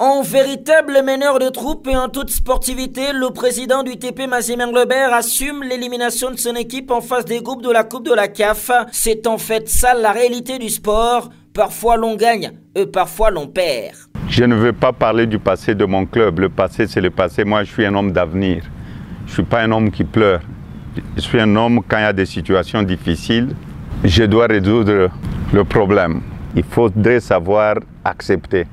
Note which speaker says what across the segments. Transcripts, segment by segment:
Speaker 1: En véritable meneur de troupe et en toute sportivité, le président du TP Mazembe Nglobert assume l'élimination de son équipe en phase des groupes de la Coupe de la CAF. C'est en fait ça la réalité du sport. Parfois l'on gagne et parfois l'on perd.
Speaker 2: Je ne veux pas parler du passé de mon club. Le passé, c'est le passé. Moi, je suis un homme d'avenir. Je ne suis pas un homme qui pleure. Je suis un homme, quand il y a des situations difficiles, je dois résoudre le problème. Il faudrait savoir accepter.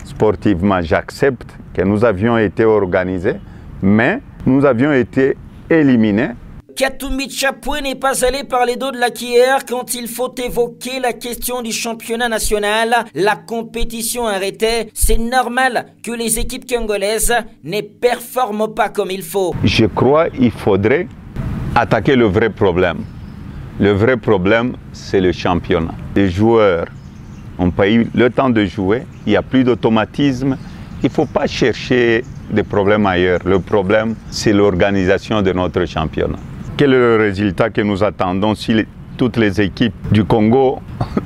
Speaker 2: Sportivement, j'accepte que nous avions été organisés, mais nous avions été éliminés.
Speaker 1: Katumbi Tchapoué n'est pas allé par les dos de la cuillère quand il faut évoquer la question du championnat national. La compétition arrêtée, c'est normal que les équipes congolaises ne performent pas comme il faut.
Speaker 2: Je crois qu'il faudrait attaquer le vrai problème. Le vrai problème, c'est le championnat. Les joueurs n'ont pas eu le temps de jouer, il n'y a plus d'automatisme. Il ne faut pas chercher des problèmes ailleurs. Le problème, c'est l'organisation de notre championnat. Quel est le résultat que nous attendons si toutes les équipes du Congo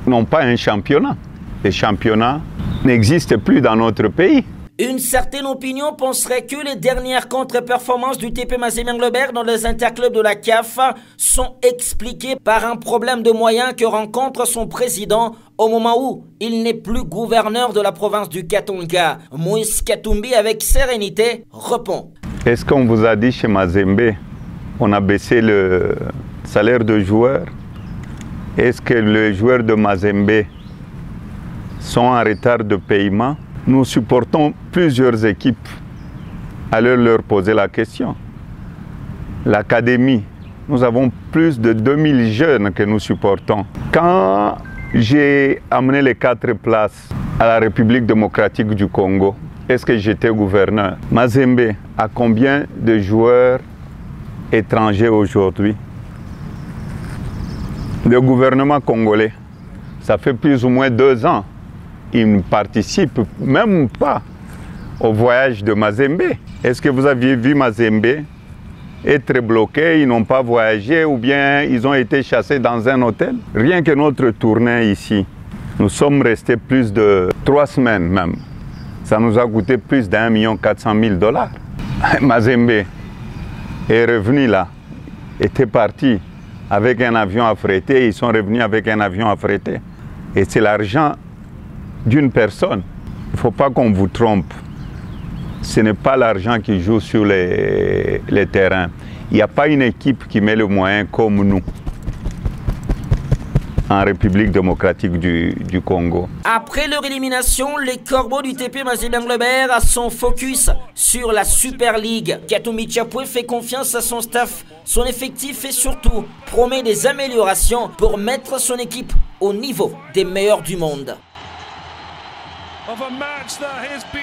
Speaker 2: n'ont pas un championnat? Le championnat n'existe plus dans notre pays.
Speaker 1: Une certaine opinion penserait que les dernières contre-performances du TP Mazembe Nglobert dans les interclubs de la CAF sont expliquées par un problème de moyens que rencontre son président au moment où il n'est plus gouverneur de la province du Katanga. Moïse Katumbi, avec sérénité, répond.
Speaker 2: Est-ce qu'on vous a dit chez Mazembe, on a baissé le salaire de joueurs? Est-ce que les joueurs de Mazembe sont en retard de paiement? Nous supportons plusieurs équipes. Allez leur poser la question. L'académie, nous avons plus de 2000 jeunes que nous supportons. Quand j'ai amené les 4 places à la République démocratique du Congo, est-ce que j'étais gouverneur? Mazembe a combien de joueurs étrangers aujourd'hui? Le gouvernement congolais, ça fait plus ou moins 2 ans. Ils ne participent même pas au voyage de Mazembe. Est-ce que vous aviez vu Mazembe être bloqué, ils n'ont pas voyagé ou bien ils ont été chassés dans un hôtel? Rien que notre tournée ici, nous sommes restés plus de 3 semaines même. Ça nous a coûté plus d'1 400 000 $. Mazembe est revenu là, était parti avec un avion affrété, ils sont revenus avec un avion affrété. Et c'est l'argent d'une personne. Il ne faut pas qu'on vous trompe. Ce n'est pas l'argent qui joue sur les terrains. Il n'y a pas une équipe qui met le moyen comme nous en République démocratique du Congo.
Speaker 1: Après leur élimination, les Corbeaux du TP Mazembe Nglobert a son focus sur la Super League. Katumbi Tchapoué fait confiance à son staff, son effectif et surtout promet des améliorations pour mettre son équipe au niveau des meilleurs du monde.
Speaker 3: Of a match that has been